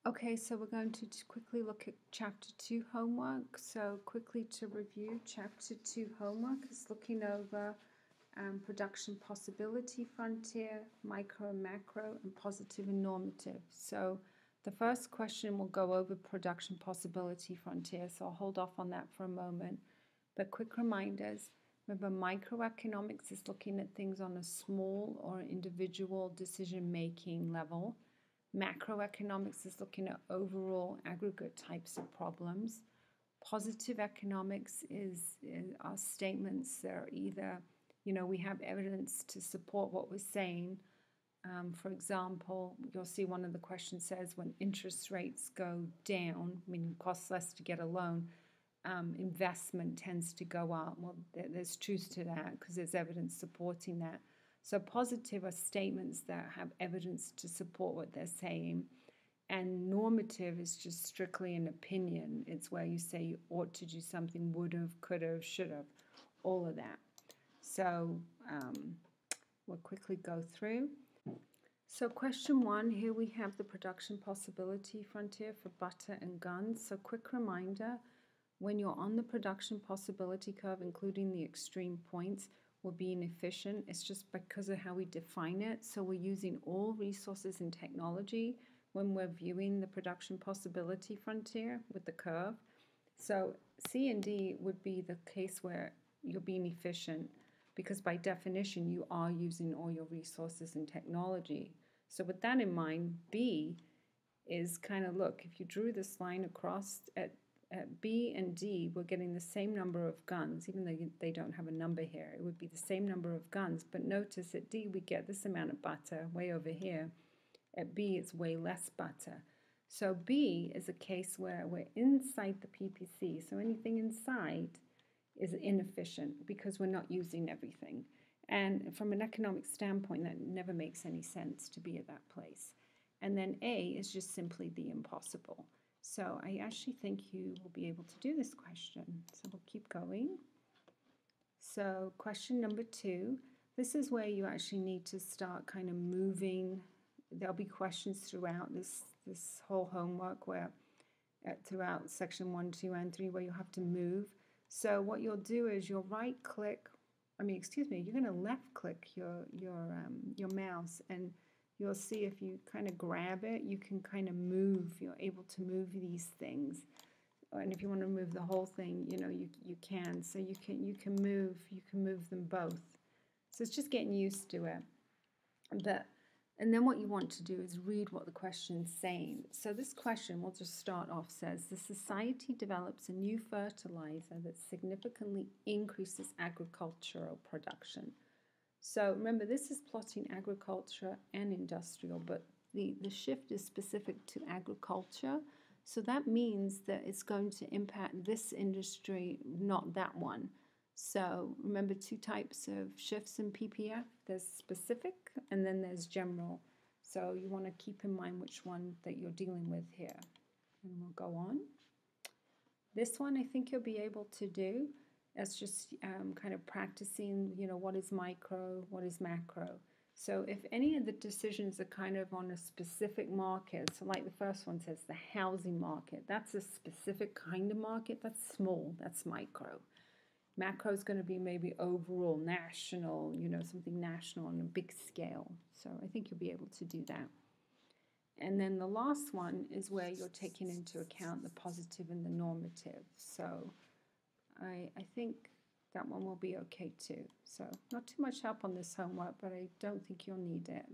Okay, so we're going to quickly look at Chapter 2 homework. So quickly to review, Chapter 2 homework is looking over production possibility frontier, micro and macro, and positive and normative. So the first question will go over production possibility frontier, so I'll hold off on that for a moment. But quick reminders, remember microeconomics is looking at things on a small or individual decision-making level. Macroeconomics is looking at overall aggregate types of problems. Positive economics are statements that are either, we have evidence to support what we're saying. For example, you'll see one of the questions says when interest rates go down, meaning it costs less to get a loan, investment tends to go up. Well, there's truth to that because there's evidence supporting that. So positive are statements that have evidence to support what they're saying. And normative is just strictly an opinion. It's where you say you ought to do something, would have, could have, should have, all of that. So we'll quickly go through. So question 1, here we have the production possibility frontier for butter and guns. So quick reminder, when you're on the production possibility curve, including the extreme points, we're being efficient. It's just because of how we define it. So we're using all resources and technology when we're viewing the production possibility frontier with the curve. So C and D would be the case where you're being efficient because by definition you are using all your resources and technology. So with that in mind, B is kind of, look, if you drew this line across at B and D, we're getting the same number of guns, even though they don't have a number here. It would be the same number of guns, but notice at D we get this amount of butter way over here. At B it's way less butter. So B is a case where we're inside the PPC, so anything inside is inefficient because we're not using everything. And from an economic standpoint, that never makes any sense to be at that place. And then A is just simply the impossible. So I actually think you will be able to do this question. So we'll keep going. So question number 2, this is where you actually need to start kind of moving. There'll be questions throughout this whole homework where throughout section 1, 2, and 3 where you'll have to move. So what you'll do is you'll right click, you're going to left click your mouse, and you'll see if you kind of grab it, you can kind of move. You're able to move these things, and if you want to move the whole thing, you can. So you can move them both. So it's just getting used to it. And then what you want to do is read what the question's saying. So this question, we'll just start off, says the society develops a new fertilizer that significantly increases agricultural production. So remember, this is plotting agriculture and industrial, but the shift is specific to agriculture. So that means that it's going to impact this industry, not that one. So remember, 2 types of shifts in PPF. There's specific and then there's general. So you want to keep in mind which one that you're dealing with here. And we'll go on. This one I think you'll be able to do. That's just kind of practicing, what is micro, what is macro. So if any of the decisions are kind of on a specific market, so like the first one says the housing market, that's a specific kind of market, that's small, that's micro. Macro is going to be maybe overall, national, something national on a big scale. So I think you'll be able to do that. And then the last one is where you're taking into account the positive and the normative. So I think that one will be okay too. So not too much help on this homework, but I don't think you'll need it.